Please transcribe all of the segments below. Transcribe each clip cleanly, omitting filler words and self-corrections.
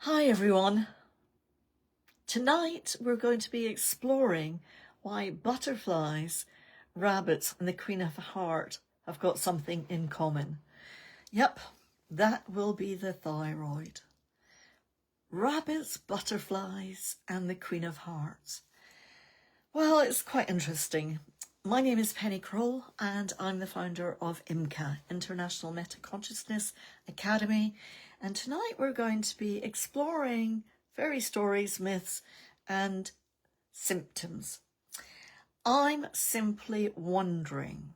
Hi everyone. Tonight we're going to be exploring why butterflies, rabbits and the Queen of the Heart have got something in common. Yep, that will be the thyroid. Rabbits, butterflies and the Queen of Hearts. Well, it's quite interesting. My name is Penny Kroll and I'm the founder of IMCA, International Meta-Consciousness Academy. And tonight we're going to be exploring fairy stories, myths and symptoms. I'm simply wondering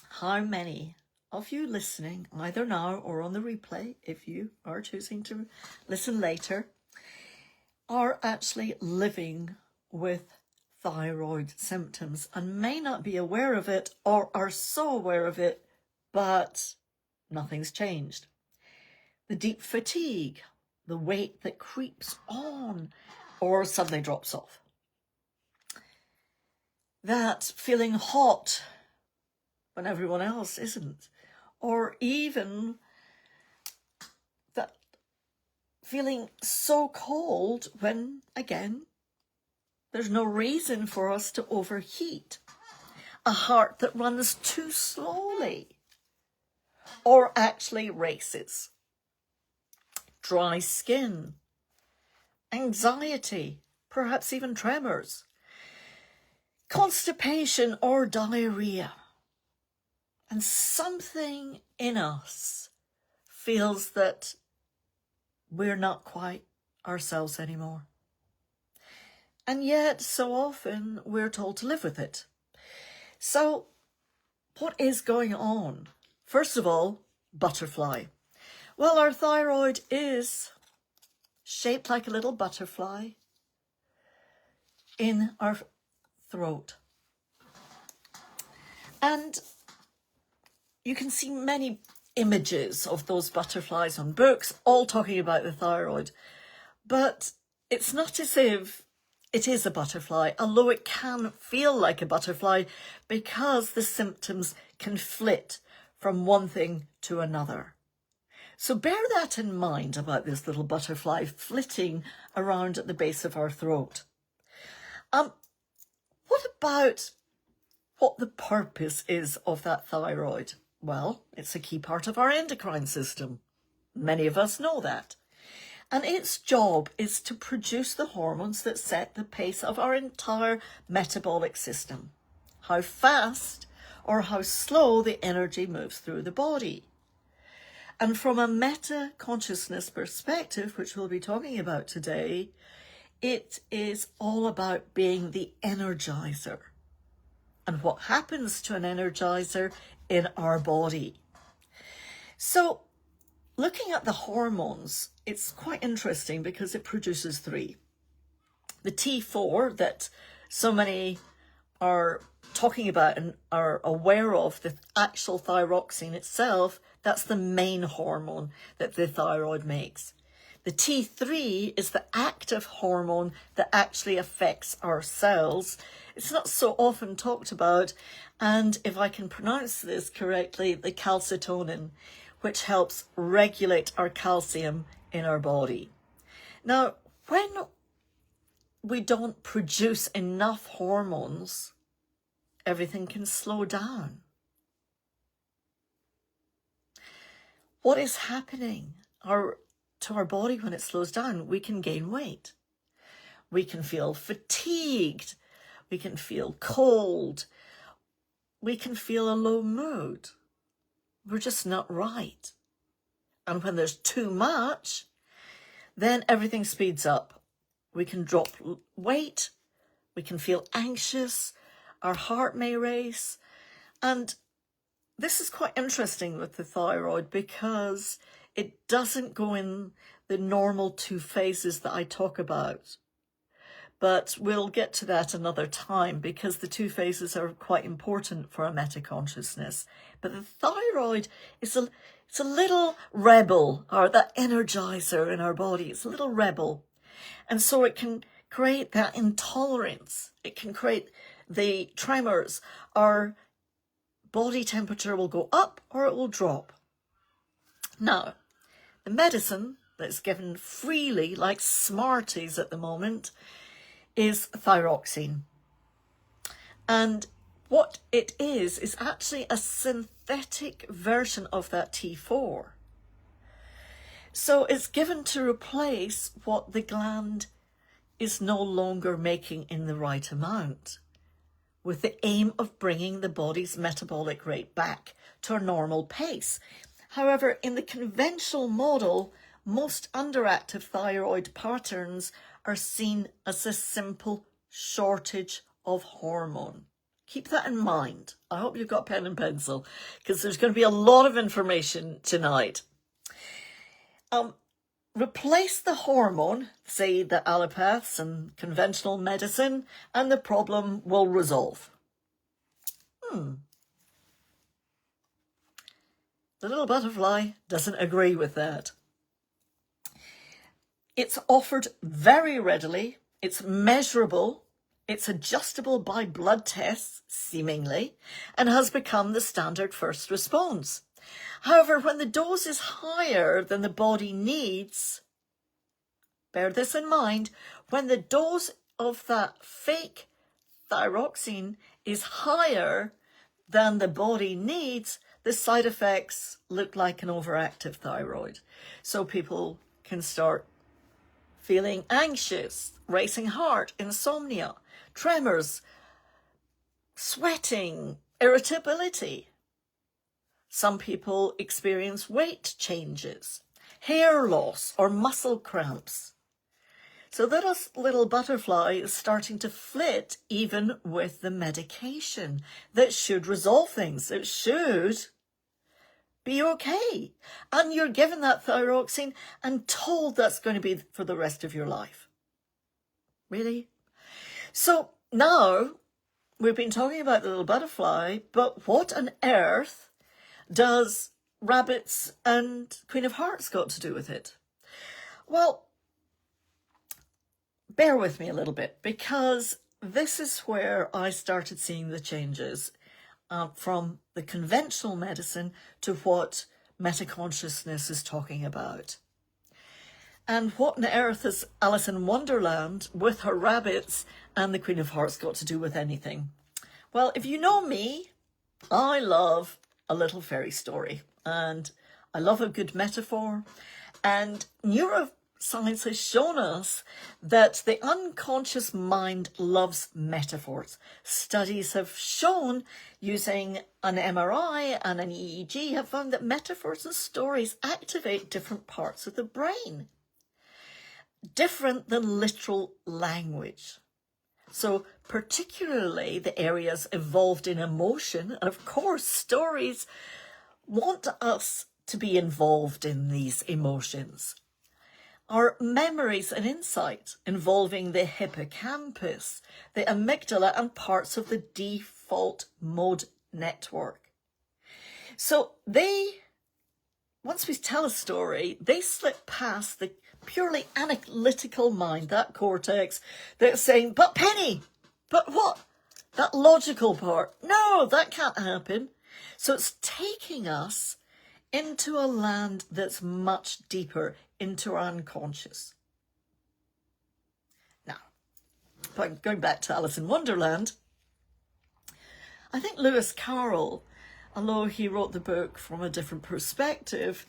how many of you listening, either now or on the replay, if you are choosing to listen later, are actually living with thyroid symptoms and may not be aware of it or are so aware of it, but nothing's changed. The deep fatigue, the weight that creeps on or suddenly drops off. That feeling hot when everyone else isn't. Or even that feeling so cold when, again, there's no reason for us to overheat. A heart that runs too slowly or actually races. Dry skin, anxiety, perhaps even tremors, constipation or diarrhea. And something in us feels that we're not quite ourselves anymore. And yet, so often, we're told to live with it. So, what is going on? First of all, butterfly. Well, our thyroid is shaped like a little butterfly in our throat. And you can see many images of those butterflies on books, all talking about the thyroid. But it's not as if it is a butterfly, although it can feel like a butterfly because the symptoms can flit from one thing to another. So bear that in mind about this little butterfly flitting around at the base of our throat. What about what the purpose is of that thyroid? Well, it's a key part of our endocrine system. Many of us know that. And its job is to produce the hormones that set the pace of our entire metabolic system. How fast or how slow the energy moves through the body. And from a meta-consciousness perspective, which we'll be talking about today, it is all about being the energizer. And what happens to an energizer in our body. So, looking at the hormones, it's quite interesting because it produces three. The T4 that so many are talking about and are aware of, the actual thyroxine itself, that's the main hormone that the thyroid makes. The T3 is the active hormone that actually affects our cells. It's not so often talked about, and if I can pronounce this correctly, the calcitonin, which helps regulate our calcium in our body. Now, when we don't produce enough hormones, everything can slow down. What is happening to our body when it slows down? We can gain weight. We can feel fatigued. We can feel cold. We can feel a low mood. We're just not right. And when there's too much, then everything speeds up. We can drop weight. We can feel anxious. Our heart may race. And this is quite interesting with the thyroid because it doesn't go in the normal two phases that I talk about. But we'll get to that another time because the two phases are quite important for a meta-consciousness. But the thyroid is it's a little rebel, or that energizer in our body. It's a little rebel. And so it can create that intolerance. It can create the tremors. Our body temperature will go up or it will drop. Now, the medicine that's given freely, like Smarties at the moment, is thyroxine. And what it is actually a synthetic version of that T4. So it's given to replace what the gland is no longer making in the right amount, with the aim of bringing the body's metabolic rate back to a normal pace. However, in the conventional model, most underactive thyroid patterns are seen as a simple shortage of hormone. Keep that in mind. I hope you've got pen and pencil, because there's going to be a lot of information tonight. Replace the hormone, say the allopaths and conventional medicine, and the problem will resolve. The little butterfly doesn't agree with that. It's offered very readily, it's measurable, it's adjustable by blood tests, seemingly, and has become the standard first response. However, when the dose is higher than the body needs, bear this in mind, when the dose of that fake thyroxine is higher than the body needs, the side effects look like an overactive thyroid. So people can start feeling anxious, racing heart, insomnia, tremors, sweating, irritability. Some people experience weight changes, hair loss, or muscle cramps. So this little butterfly is starting to flit even with the medication that should resolve things. It should be okay. And you're given that thyroxine and told that's going to be for the rest of your life. Really? So now we've been talking about the little butterfly, but what on earth does rabbits and Queen of Hearts got to do with it? Well, bear with me a little bit, because this is where I started seeing the changes from the conventional medicine to what metaconsciousness is talking about. And what on earth has Alice in Wonderland with her rabbits and the Queen of Hearts got to do with anything? Well, if you know me, I love a little fairy story, and I love a good metaphor. And neuroscience has shown us that the unconscious mind loves metaphors. Studies have shown, using an MRI and an EEG, have found that metaphors and stories activate different parts of the brain, different than literal language. So particularly the areas involved in emotion, and of course stories want us to be involved in these emotions. Our memories and insight involving the hippocampus, the amygdala, and parts of the default mode network. So once we tell a story, they slip past the purely analytical mind, that cortex that's saying, but Penny, but what? That logical part, no, that can't happen. So it's taking us into a land that's much deeper, into our unconscious. Now, going back to Alice in Wonderland, I think Lewis Carroll, although he wrote the book from a different perspective,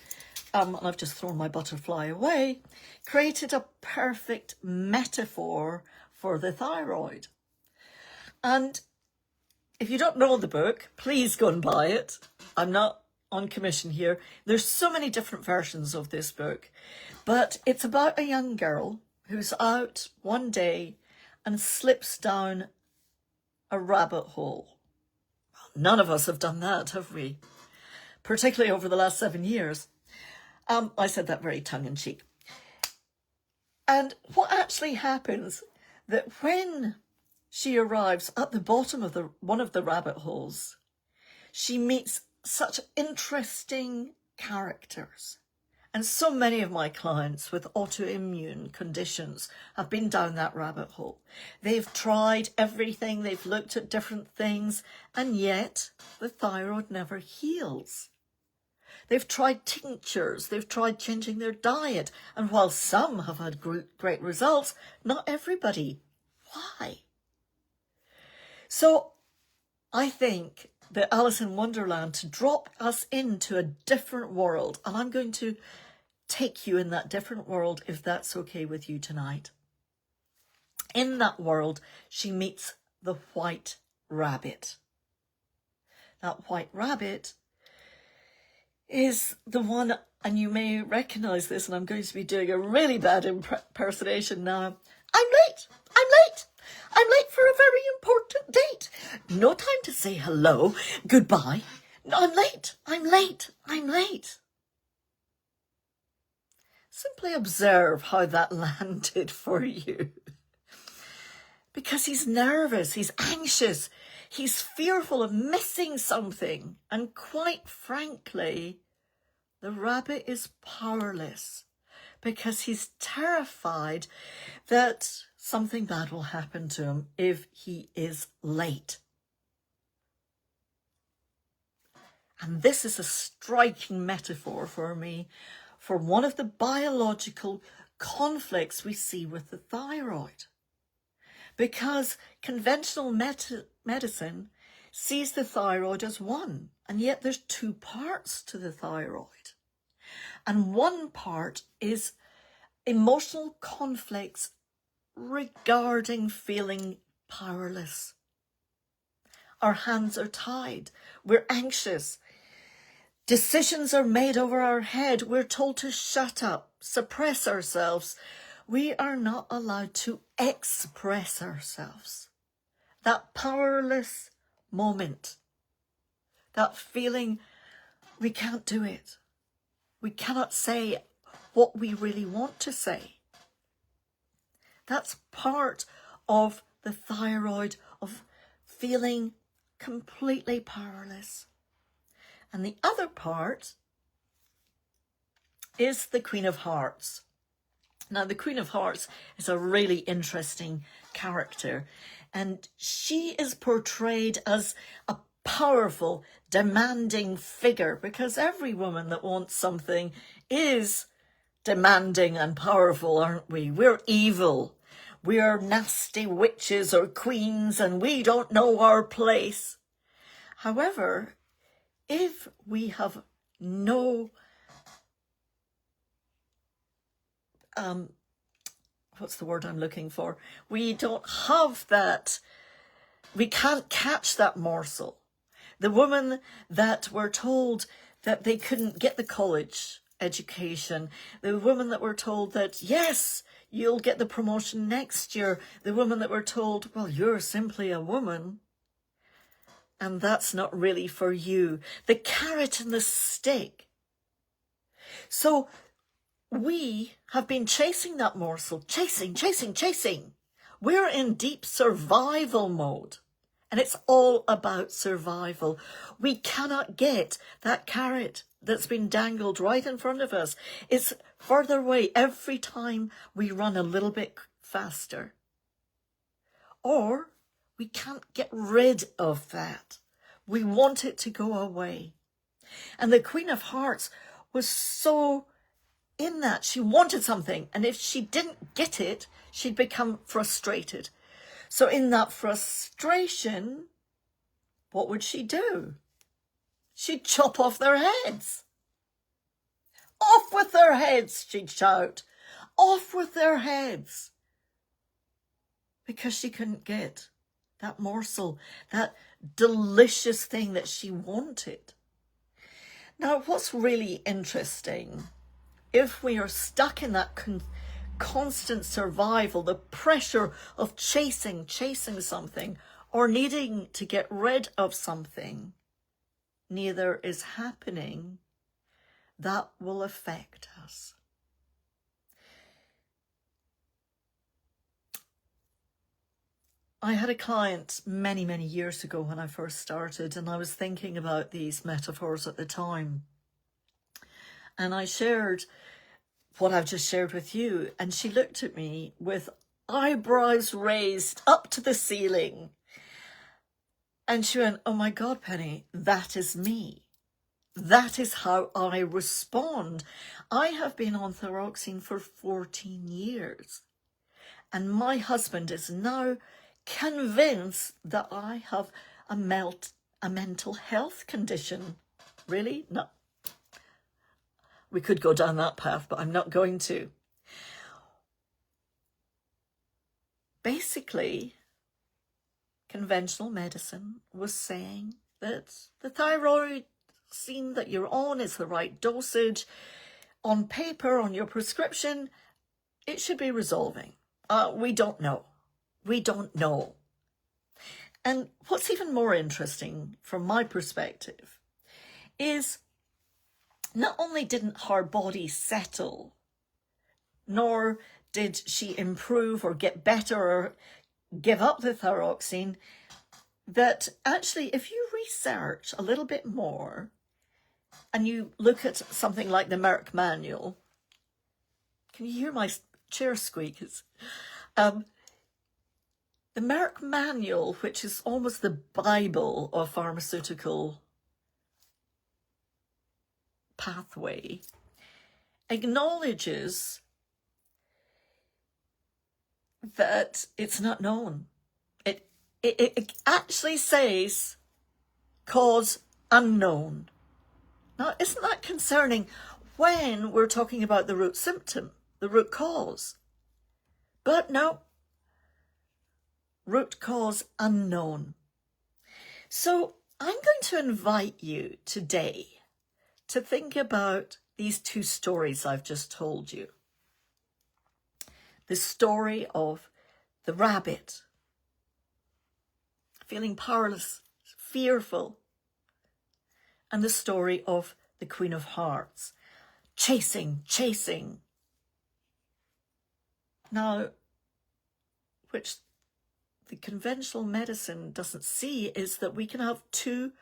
and I've just thrown my butterfly away, created a perfect metaphor for the thyroid. And if you don't know the book, please go and buy it. I'm not on commission here. There's so many different versions of this book, but it's about a young girl who's out one day and slips down a rabbit hole. None of us have done that, have we? Particularly over the last 7 years. I said that very tongue-in-cheek. And what actually happens, that when she arrives at the bottom of one of the rabbit holes, she meets such interesting characters. And so many of my clients with autoimmune conditions have been down that rabbit hole. They've tried everything, they've looked at different things, and yet the thyroid never heals. They've tried tinctures, they've tried changing their diet. And while some have had great results, not everybody. Why? So I think that Alice in Wonderland to drop us into a different world, and I'm going to take you in that different world if that's okay with you tonight. In that world, she meets the white rabbit. That white rabbit is the one, and you may recognize this, and I'm going to be doing a really bad impersonation now. I'm late. I'm late for a very important date. No time to say hello, goodbye. No, I'm late. Simply observe how that landed for you. Because he's nervous, he's anxious, he's fearful of missing something. And quite frankly, the rabbit is powerless because he's terrified that something bad will happen to him if he is late. And this is a striking metaphor for me for one of the biological conflicts we see with the thyroid. Because conventional medicine sees the thyroid as one, and yet there's two parts to the thyroid. And one part is emotional conflicts regarding feeling powerless. Our hands are tied. We're anxious. Decisions are made over our head. We're told to shut up, suppress ourselves. We are not allowed to express ourselves. That powerless moment, that feeling we can't do it. We cannot say what we really want to say. That's part of the thyroid, of feeling completely powerless. And the other part is the Queen of Hearts. Now, the Queen of Hearts is a really interesting character, and she is portrayed as a powerful, demanding figure, because every woman that wants something is demanding and powerful, aren't we? We're evil. We're nasty witches or queens, and we don't know our place. However, if we have no what's the word I'm looking for? We don't have that. We can't catch that morsel. The women that were told that they couldn't get the college education, the women that were told that, yes, you'll get the promotion next year, the women that were told, well, you're simply a woman, and that's not really for you. The carrot and the stick. So we have been chasing that morsel, chasing. We're in deep survival mode, and it's all about survival. We cannot get that carrot that's been dangled right in front of us. It's further away every time we run a little bit faster. Or we can't get rid of that. We want it to go away. And the Queen of Hearts was so in that she wanted something, and if she didn't get it, she'd become frustrated. So in that frustration, what would she do? She'd chop off their heads. Off with their heads, she'd shout. Off with their heads. Because she couldn't get that morsel, that delicious thing that she wanted. Now, what's really interesting, if we are stuck in that constant survival, the pressure of chasing something or needing to get rid of something, neither is happening, that will affect us. I had a client many, many years ago when I first started, and I was thinking about these metaphors at the time. And I shared what I've just shared with you, and she looked at me with eyebrows raised up to the ceiling. And she went, oh my God, Penny, that is me. That is how I respond. I have been on thyroxine for 14 years, and my husband is now convinced that I have a mental health condition. Really? No. We could go down that path, but I'm not going to. Basically, conventional medicine was saying that the thyroid that you're on is the right dosage. On paper, on your prescription, it should be resolving. We don't know. We don't know. And what's even more interesting from my perspective is not only didn't her body settle, nor did she improve or get better or give up the thyroxine, that actually if you research a little bit more and you look at something like the Merck manual, can you hear my chair squeak? The Merck manual, which is almost the Bible of pharmaceutical pathway, acknowledges that it's not known. It actually says cause unknown. Now, isn't that concerning when we're talking about the root symptom, the root cause? But no, root cause unknown. So I'm going to invite you today to think about these two stories I've just told you. The story of the rabbit, feeling powerless, fearful, and the story of the Queen of Hearts, chasing. Now, which the conventional medicine doesn't see is that we can have two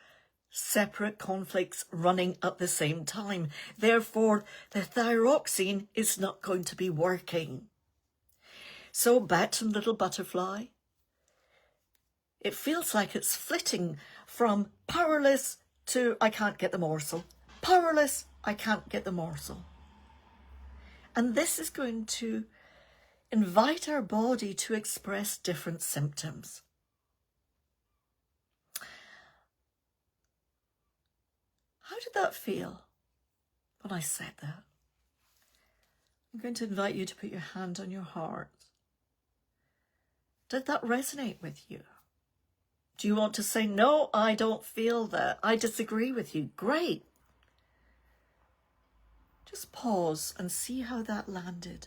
separate conflicts running at the same time. Therefore, the thyroxine is not going to be working. So back to Little Butterfly. It feels like it's flitting from powerless to I can't get the morsel. Powerless, I can't get the morsel. And this is going to invite our body to express different symptoms. How did that feel when I said that? I'm going to invite you to put your hand on your heart. Did that resonate with you? Do you want to say, no, I don't feel that. I disagree with you. Great. Just pause and see how that landed.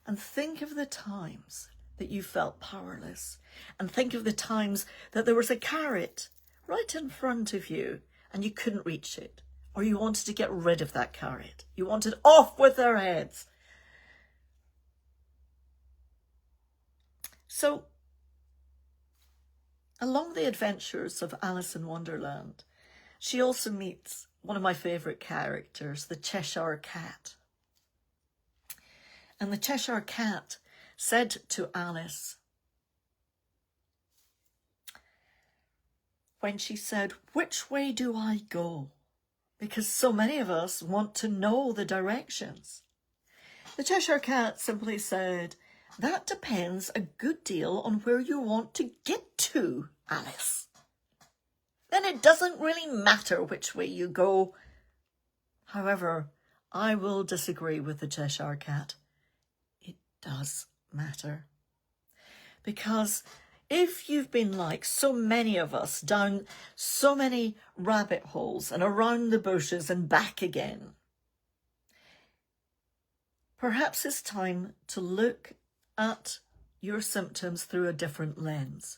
And think of the times that you felt powerless. And think of the times that there was a carrot right in front of you and you couldn't reach it. Or you wanted to get rid of that carrot. You wanted off with their heads. So, along the adventures of Alice in Wonderland, she also meets one of my favourite characters, the Cheshire Cat. And the Cheshire Cat said to Alice, when she said, which way do I go? Because so many of us want to know the directions. The Cheshire Cat simply said, that depends a good deal on where you want to get to, Alice. Then it doesn't really matter which way you go. However, I will disagree with the Cheshire Cat. It does matter. Because if you've been like so many of us down so many rabbit holes and around the bushes and back again, perhaps it's time to look at your symptoms through a different lens.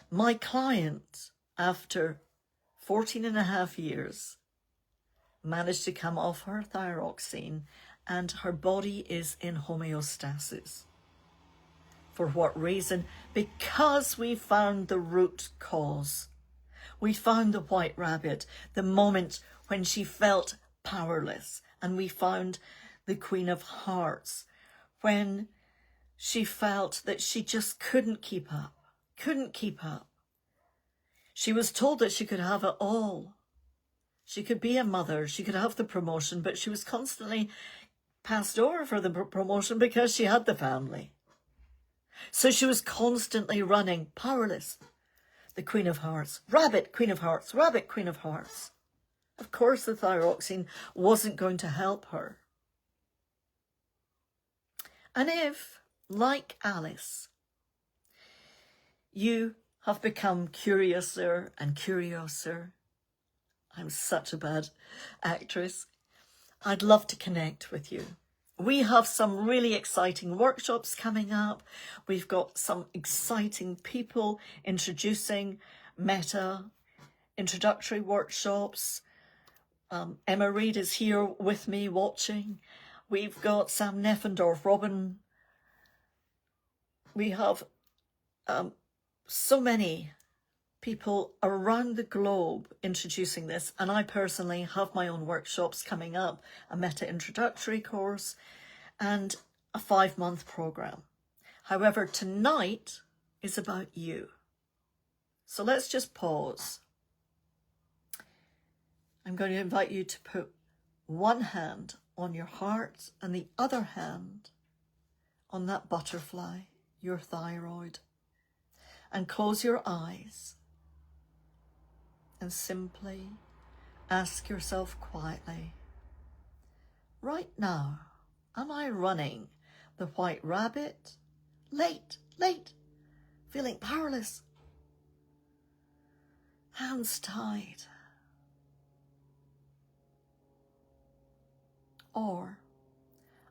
My client, after 14 and a half years, managed to come off her thyroxine and her body is in homeostasis. For what reason? Because we found the root cause. We found the white rabbit, the moment when she felt powerless. And we found the Queen of Hearts, when she felt that she just couldn't keep up. She was told that she could have it all. She could be a mother, she could have the promotion, but she was constantly passed over for the promotion because she had the family. So she was constantly running, powerless. The Queen of Hearts, rabbit, Queen of Hearts, rabbit, Queen of Hearts. Of course, the thyroxine wasn't going to help her. And if, like Alice, you have become curiouser and curiouser, I'm such a bad actress, I'd love to connect with you. We have some really exciting workshops coming up. We've got some exciting people introducing Meta, introductory workshops. Emma Reid is here with me watching. We've got Sam Neffendorf, Robin. We have so many people around the globe introducing this, and I personally have my own workshops coming up, a Meta introductory course and a 5-month program. However, tonight is about you. So let's just pause. I'm going to invite you to put one hand on your heart and the other hand on that butterfly, your thyroid, and close your eyes and simply ask yourself quietly, right now, am I running the white rabbit? Late, feeling powerless, hands tied. Or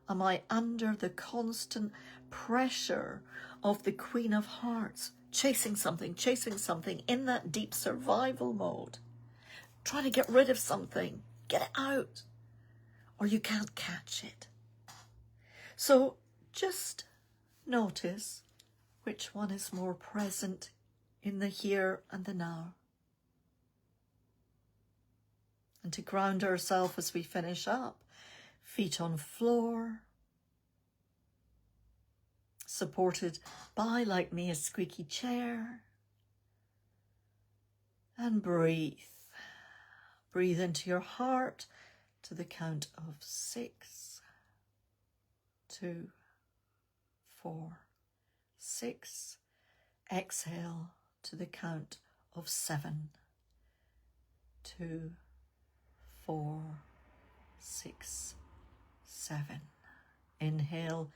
am I under the constant pressure of the Queen of Hearts, chasing something in that deep survival mode, trying to get rid of something, get it out, or you can't catch it. So just notice which one is more present in the here and the now. And to ground ourselves as we finish up, feet on floor, supported by, like me, a squeaky chair. And breathe. Breathe into your heart to the count of 6, 2, 4, 6. Exhale to the count of 7, 2, 4, 6, 7. Inhale,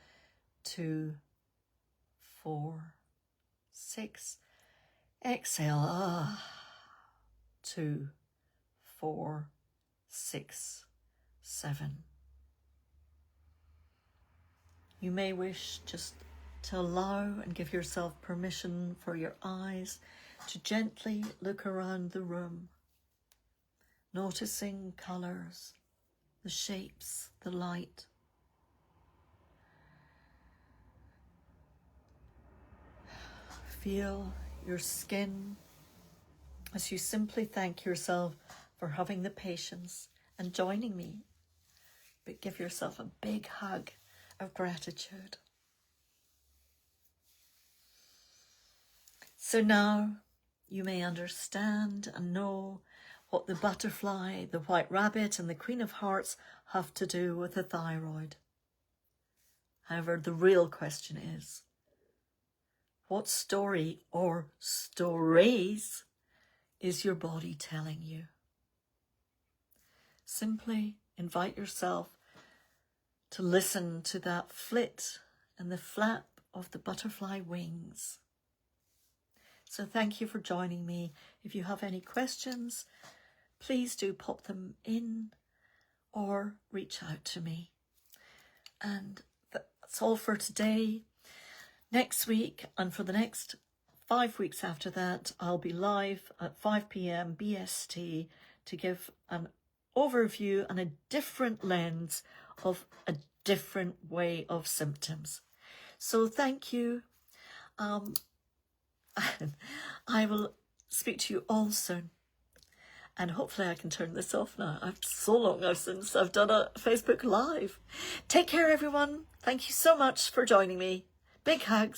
2, 4, 6. Exhale, 2, 4, 6, 7. You may wish just to allow and give yourself permission for your eyes to gently look around the room, noticing colours, the shapes, the light. Feel your skin as you simply thank yourself for having the patience and joining me. But give yourself a big hug of gratitude. So now you may understand and know what the butterfly, the white rabbit and the Queen of Hearts have to do with the thyroid. However, the real question is, what story or stories is your body telling you? Simply invite yourself to listen to that flit and the flap of the butterfly wings. So thank you for joining me. If you have any questions, please do pop them in or reach out to me. And that's all for today. Next week and for the next 5 weeks after that, I'll be live at 5 p.m. BST to give an overview and a different lens of a different way of symptoms. So thank you. I will speak to you all soon. And hopefully I can turn this off now. It's so long since I've done a Facebook Live. Take care, everyone. Thank you so much for joining me. Big hugs.